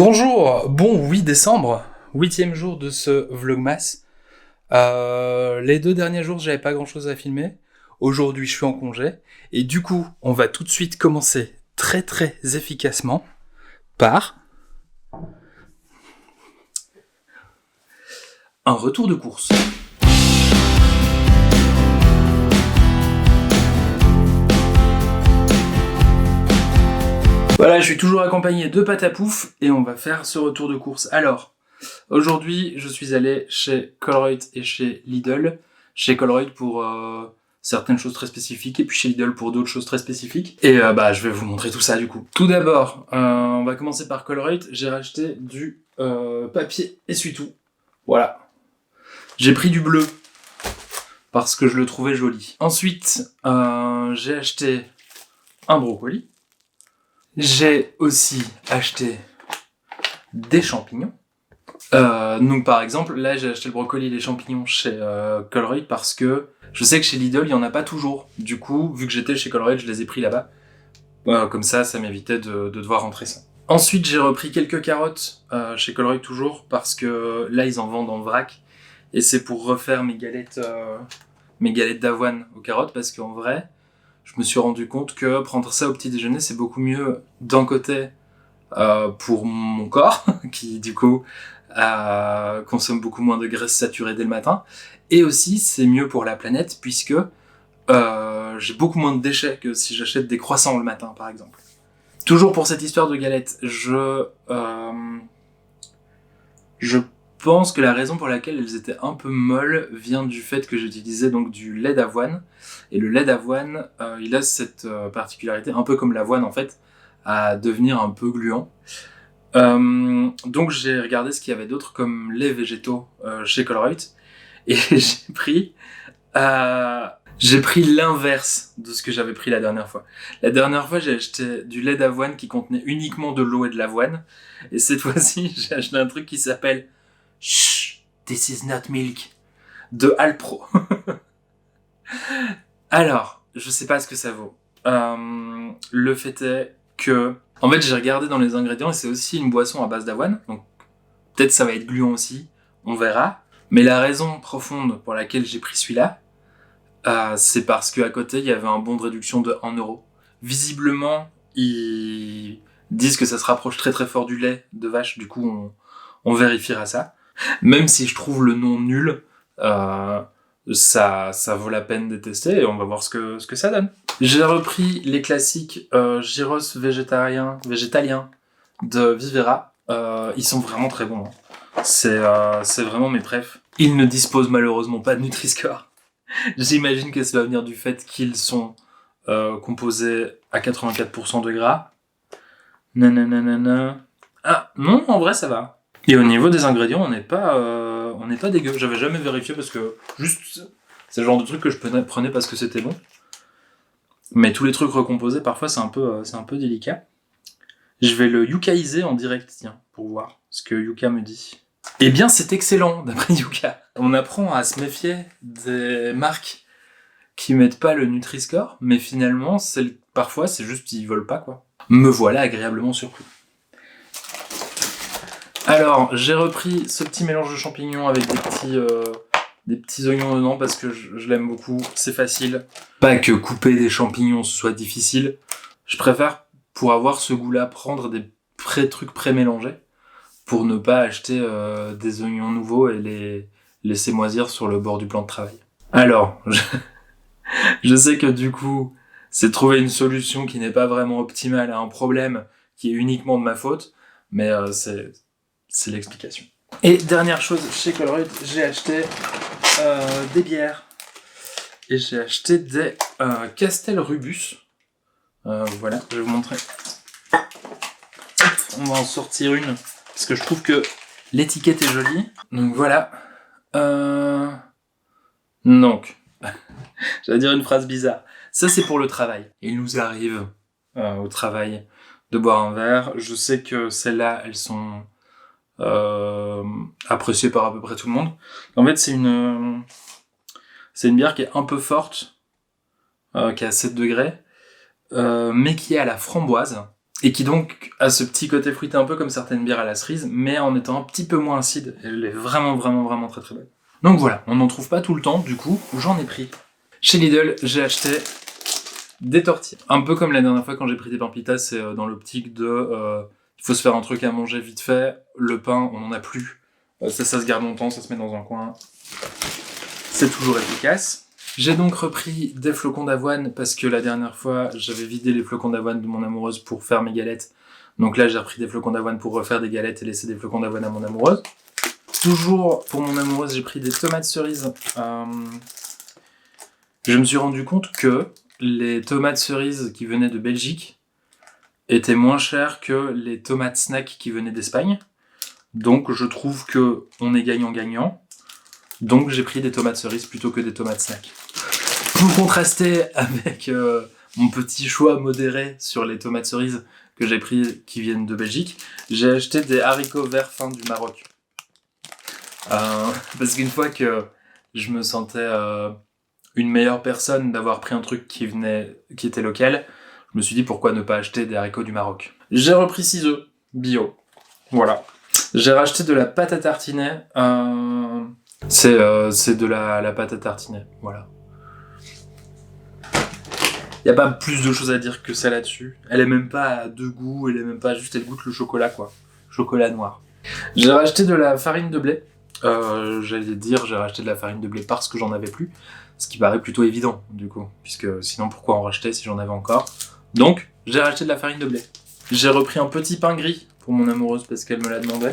Bonjour, bon 8 décembre, 8e jour de ce vlogmas. Les 2 derniers jours, j'avais pas grand chose à filmer. Aujourd'hui, je suis en congé. Et du coup, on va tout de suite commencer très efficacement par un retour de course. Voilà, je suis toujours accompagné de Patapouf et on va faire ce retour de course. Alors, aujourd'hui, je suis allé chez Colruyt et chez Lidl. Chez Colruyt pour certaines choses très spécifiques et puis chez Lidl pour d'autres choses très spécifiques. Et je vais vous montrer tout ça du coup. Tout d'abord, on va commencer par Colruyt. J'ai racheté du papier essuie-tout. Voilà. J'ai pris du bleu parce que je le trouvais joli. Ensuite, j'ai acheté un brocoli. J'ai aussi acheté des champignons. Donc par exemple, là j'ai acheté le brocoli et les champignons chez Colruyt parce que je sais que chez Lidl il y en a pas toujours. Du coup, vu que j'étais chez Colruyt, je les ai pris là-bas. Comme ça m'évitait de devoir rentrer ça. Ensuite, j'ai repris quelques carottes chez Colruyt toujours parce que là ils en vendent en vrac et c'est pour refaire mes galettes d'avoine aux carottes parce qu'en vrai, je me suis rendu compte que prendre ça au petit déjeuner, c'est beaucoup mieux d'un côté pour mon corps, qui du coup consomme beaucoup moins de graisses saturées dès le matin, et aussi c'est mieux pour la planète puisque j'ai beaucoup moins de déchets que si j'achète des croissants le matin par exemple. Toujours pour cette histoire de galettes, je pense que la raison pour laquelle elles étaient un peu molles vient du fait que j'utilisais donc du lait d'avoine. Et le lait d'avoine, il a cette particularité, un peu comme l'avoine en fait, à devenir un peu gluant. Donc j'ai regardé ce qu'il y avait d'autre comme laits végétaux chez Colruyt. Et j'ai pris l'inverse de ce que j'avais pris la dernière fois. La dernière fois, j'ai acheté du lait d'avoine qui contenait uniquement de l'eau et de l'avoine. Et cette fois-ci, j'ai acheté un truc qui s'appelle Shh, this is not milk de Alpro. Alors, je sais pas ce que ça vaut. Le fait est que, en fait, j'ai regardé dans les ingrédients et c'est aussi une boisson à base d'avoine. Donc, peut-être ça va être gluant aussi. On verra. Mais la raison profonde pour laquelle j'ai pris celui-là, c'est parce qu'à côté, il y avait un bon de réduction de 1 euro. Visiblement, ils disent que ça se rapproche très fort du lait de vache. Du coup, on vérifiera ça. Même si je trouve le nom nul, ça vaut la peine de tester et on va voir ce que ça donne. J'ai repris les classiques gyros végétalien de Vivera. Ils sont vraiment très bons. Hein. C'est vraiment mes préfs. Ils ne disposent malheureusement pas de Nutri-Score. J'imagine que ça va venir du fait qu'ils sont composés à 84% de gras. Nanana. Ah non, en vrai ça va. Et au niveau des ingrédients, on n'est pas dégueu. J'avais jamais vérifié parce que juste c'est le genre de truc que je prenais parce que c'était bon. Mais tous les trucs recomposés, parfois c'est un peu délicat. Je vais le yukaiser en direct, tiens, pour voir ce que Yuka me dit. Eh bien, c'est excellent, d'après Yuka. On apprend à se méfier des marques qui mettent pas le Nutri-Score, mais finalement, parfois, c'est juste ils veulent pas, quoi. Me voilà agréablement surpris. Alors, j'ai repris ce petit mélange de champignons avec des petits oignons dedans parce que je l'aime beaucoup, c'est facile. Pas que couper des champignons soit difficile. Je préfère, pour avoir ce goût-là, prendre des trucs pré-mélangés pour ne pas acheter des oignons nouveaux et les laisser moisir sur le bord du plan de travail. Alors, je sais que du coup, c'est trouver une solution qui n'est pas vraiment optimale à un problème qui est uniquement de ma faute, mais c'est l'explication. Et dernière chose, chez Colruyt, j'ai acheté des bières. Et j'ai acheté des Castel Rubus. Voilà, je vais vous montrer. On va en sortir une, parce que je trouve que l'étiquette est jolie. Donc voilà. Donc, j'allais dire une phrase bizarre. Ça, c'est pour le travail. Il nous arrive au travail de boire un verre. Je sais que celles-là, elles sont appréciées par à peu près tout le monde. En fait, c'est une bière qui est un peu forte, qui est à 7 degrés, mais qui est à la framboise. et qui donc a ce petit côté fruité un peu comme certaines bières à la cerise, mais en étant un petit peu moins acide. Elle est vraiment, vraiment, vraiment très très bonne. Donc voilà, on n'en trouve pas tout le temps, du coup, j'en ai pris. Chez Lidl, j'ai acheté des tortillas. Un peu comme la dernière fois quand j'ai pris des pain c'est dans l'optique de... il faut se faire un truc à manger vite fait, le pain, on n'en a plus. Ça se garde longtemps, ça se met dans un coin. C'est toujours efficace. J'ai donc repris des flocons d'avoine parce que la dernière fois, j'avais vidé les flocons d'avoine de mon amoureuse pour faire mes galettes. Donc là, j'ai repris des flocons d'avoine pour refaire des galettes et laisser des flocons d'avoine à mon amoureuse. Toujours pour mon amoureuse, j'ai pris des tomates cerises. Je me suis rendu compte que les tomates cerises qui venaient de Belgique étaient moins chères que les tomates snack qui venaient d'Espagne. Donc je trouve que on est gagnant-gagnant. Donc j'ai pris des tomates cerises plutôt que des tomates snack. Pour contraster avec mon petit choix modéré sur les tomates cerises que j'ai pris qui viennent de Belgique, j'ai acheté des haricots verts fins du Maroc. Parce qu'une fois que je me sentais une meilleure personne d'avoir pris un truc qui était local, je me suis dit pourquoi ne pas acheter des haricots du Maroc. J'ai repris 6 œufs bio. Voilà. J'ai racheté de la pâte à tartiner. C'est de la pâte à tartiner. Voilà. Y a pas plus de choses à dire que ça là-dessus. Elle est même pas à deux goûts, elle est même pas juste, elle goûte le chocolat quoi. Chocolat noir. J'ai racheté de la farine de blé. J'allais dire, j'ai racheté de la farine de blé parce que j'en avais plus. Ce qui paraît plutôt évident, du coup. Puisque sinon, pourquoi en racheter si j'en avais encore? Donc, j'ai racheté de la farine de blé. J'ai repris un petit pain gris pour mon amoureuse parce qu'elle me l'a demandé.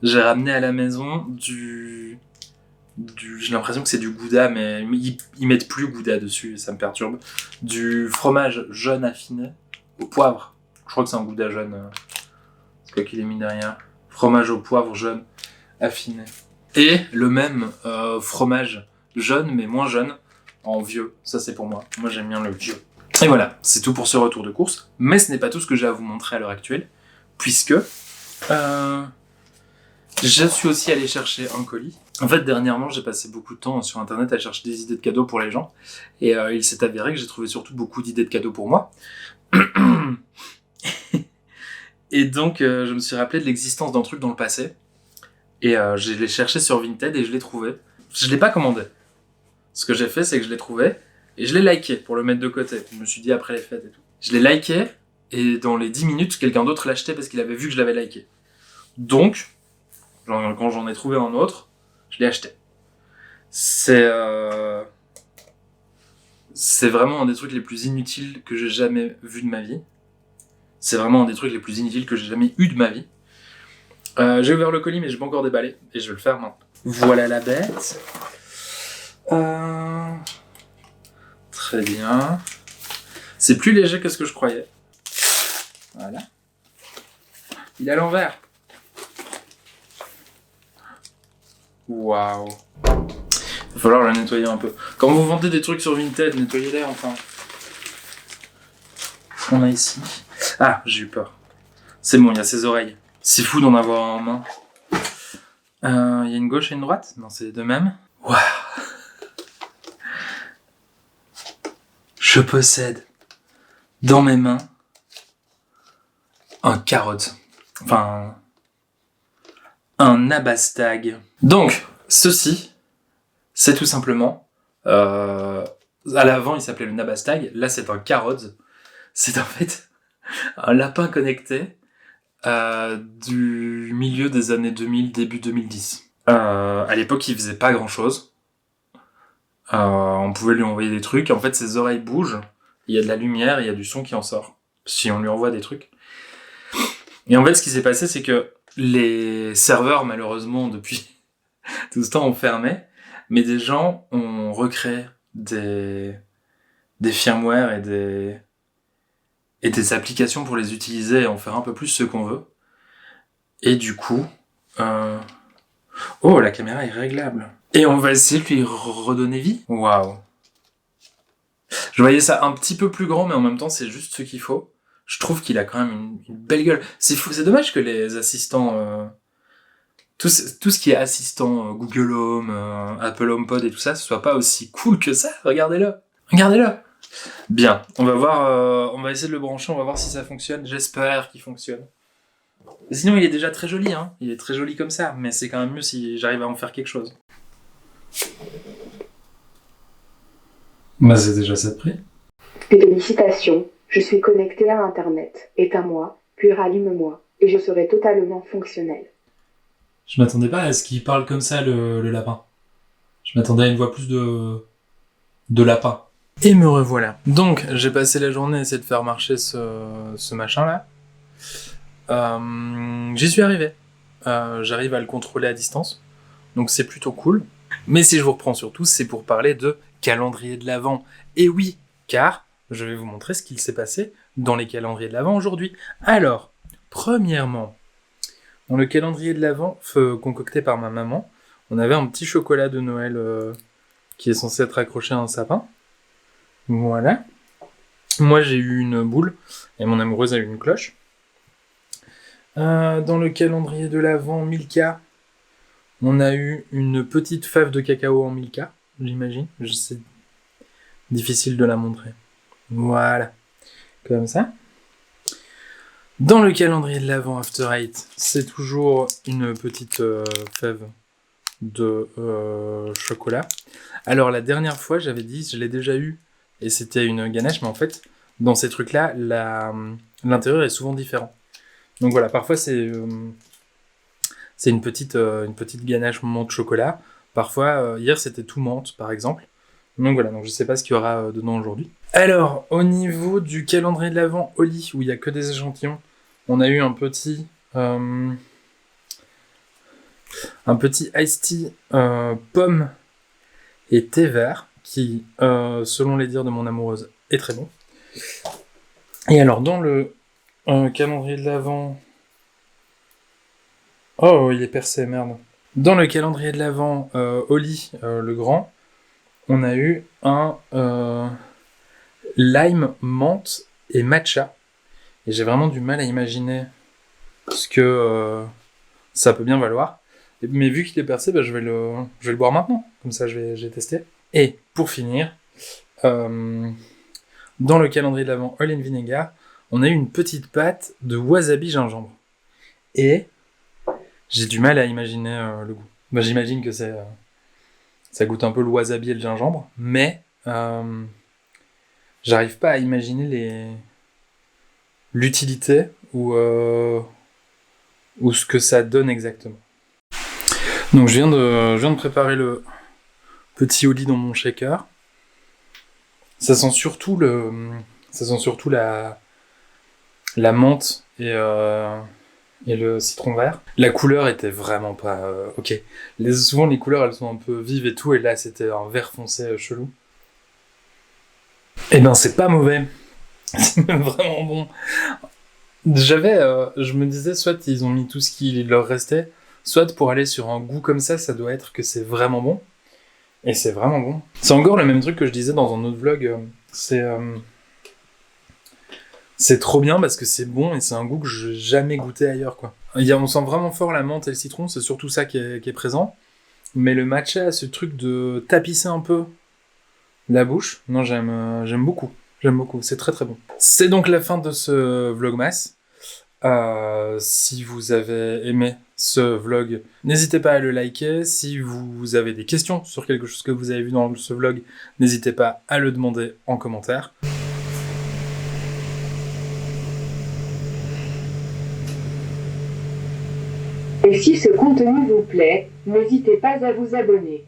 J'ai ramené à la maison j'ai l'impression que c'est du gouda, mais ils mettent plus gouda dessus et ça me perturbe. Du fromage jaune affiné au poivre. Je crois que c'est un gouda jaune. C'est quoi qu'il est mis derrière? Fromage au poivre jaune affiné. Et le même fromage jaune, mais moins jaune, en vieux. Ça, c'est pour moi. Moi, j'aime bien le vieux. Et voilà, c'est tout pour ce retour de course. Mais ce n'est pas tout ce que j'ai à vous montrer à l'heure actuelle, puisque je suis aussi allé chercher un colis. En fait, dernièrement, j'ai passé beaucoup de temps sur Internet à chercher des idées de cadeaux pour les gens. Et il s'est avéré que j'ai trouvé surtout beaucoup d'idées de cadeaux pour moi. Et donc, je me suis rappelé de l'existence d'un truc dans le passé. Et je l'ai cherché sur Vinted et je l'ai trouvé. Je l'ai pas commandé. Ce que j'ai fait, c'est que je l'ai trouvé et je l'ai liké pour le mettre de côté. Je me suis dit après les fêtes et tout. Je l'ai liké et dans les 10 minutes, quelqu'un d'autre l'achetait parce qu'il avait vu que je l'avais liké. Donc, quand j'en ai trouvé un autre, je l'ai acheté. C'est vraiment un des trucs les plus inutiles que j'ai jamais vu de ma vie. C'est vraiment un des trucs les plus inutiles que j'ai jamais eu de ma vie. J'ai ouvert le colis mais j'ai pas encore déballé et je vais le faire maintenant. Voilà la bête. Très bien. C'est plus léger que ce que je croyais. Voilà. Il est à l'envers. Waouh. Il va falloir le nettoyer un peu. Quand vous vendez des trucs sur Vinted, nettoyez-les enfin. Qu'est-ce qu'on a ici? Ah, j'ai eu peur. C'est bon, il y a ses oreilles. C'est fou d'en avoir un en main. Il y a une gauche et une droite? Non, c'est les deux mêmes. Waouh. Je possède dans mes mains un carotte. Enfin, un nabastag. Donc, ceci, c'est tout simplement... à l'avant, il s'appelait le nabastag. Là, c'est un carotte. C'est en fait un lapin connecté du milieu des années 2000, début 2010. À l'époque, il faisait pas grand-chose. On pouvait lui envoyer des trucs. En fait, ses oreilles bougent. Il y a de la lumière, il y a du son qui en sort. Si on lui envoie des trucs. Et en fait, ce qui s'est passé, c'est que les serveurs, malheureusement, depuis tout ce temps, ont fermé. Mais des gens ont recréé des firmware et des applications pour les utiliser et en faire un peu plus ce qu'on veut. Et du coup... Oh, la caméra est réglable. Et on va essayer de lui redonner vie. Waouh. Je voyais ça un petit peu plus grand, mais en même temps, c'est juste ce qu'il faut. Je trouve qu'il a quand même une belle gueule. C'est fou, c'est dommage que les assistants... tout ce qui est assistant Google Home, Apple HomePod et tout ça, ce soit pas aussi cool que ça. Regardez-le. Regardez-le. Bien, on va voir, on va essayer de le brancher, on va voir si ça fonctionne. J'espère qu'il fonctionne. Sinon, il est déjà très joli, hein. Il est très joli comme ça, mais c'est quand même mieux si j'arrive à en faire quelque chose. Bah, c'est déjà ça de prix. Félicitations, je suis connecté à Internet. Éteins-moi, puis rallume-moi, et je serai totalement fonctionnel. Je m'attendais pas à ce qu'il parle comme ça, le lapin. Je m'attendais à une voix plus de lapin. Et me revoilà. Donc, j'ai passé la journée à essayer de faire marcher ce machin-là. J'y suis arrivé. J'arrive à le contrôler à distance. Donc c'est plutôt cool. Mais si je vous reprends surtout, c'est pour parler de calendrier de l'Avent. Et oui, car je vais vous montrer ce qu'il s'est passé dans les calendriers de l'Avent aujourd'hui. Alors, premièrement, dans le calendrier de l'Avent concocté par ma maman, on avait un petit chocolat de Noël qui est censé être accroché à un sapin. Voilà. Moi, j'ai eu une boule et mon amoureuse a eu une cloche. Dans le calendrier de l'Avent Milka, on a eu une petite fève de cacao en Milka, j'imagine. C'est difficile de la montrer. Voilà. Comme ça. Dans le calendrier de l'Avent After Eight, c'est toujours une petite fève de chocolat. Alors la dernière fois, j'avais dit, je l'ai déjà eu, et c'était une ganache, mais en fait, dans ces trucs-là, l'intérieur est souvent différent. Donc voilà, parfois c'est une petite ganache menthe chocolat. Parfois, hier c'était tout menthe, par exemple. Donc voilà, donc je sais pas ce qu'il y aura dedans aujourd'hui. Alors, au niveau du calendrier de l'Avent Oli, où il y a que des échantillons, on a eu un petit iced tea pomme et thé vert, qui, selon les dires de mon amoureuse, est très bon. Et alors, dans le calendrier de l'Avent... Oh, il est percé, merde. Dans le calendrier de l'Avent Oli, le grand, on a eu un lime, menthe et matcha. Et j'ai vraiment du mal à imaginer ce que ça peut bien valoir. Mais vu qu'il est percé, bah, je vais le boire maintenant. Comme ça, je vais tester. Et pour finir, dans le calendrier de l'Avent All in Vinegar, on a eu une petite pâte de wasabi gingembre. Et j'ai du mal à imaginer le goût. Bah, j'imagine que ça goûte un peu le wasabi et le gingembre, mais j'arrive pas à imaginer l'utilité ou ce que ça donne exactement. Donc je viens de préparer le petit Oli dans mon shaker. Ça sent surtout la menthe et le citron vert. La couleur était vraiment pas ok. Souvent les couleurs elles sont un peu vives et tout, et là c'était un vert foncé chelou. Et ben c'est pas mauvais. C'est même vraiment bon. Je me disais, soit ils ont mis tout ce qui leur restait, soit pour aller sur un goût comme ça doit être que c'est vraiment bon. Et c'est vraiment bon. C'est encore le même truc que je disais dans un autre vlog. C'est trop bien parce que c'est bon et c'est un goût que je n'ai jamais goûté ailleurs, quoi. On sent vraiment fort la menthe et le citron, c'est surtout ça qui est présent. Mais le matcha, ce truc de tapisser un peu la bouche, non, j'aime beaucoup. J'aime beaucoup, c'est très très bon. C'est donc la fin de ce vlogmas. Si vous avez aimé ce vlog, n'hésitez pas à le liker. Si vous avez des questions sur quelque chose que vous avez vu dans ce vlog, n'hésitez pas à le demander en commentaire. Et si ce contenu vous plaît, n'hésitez pas à vous abonner.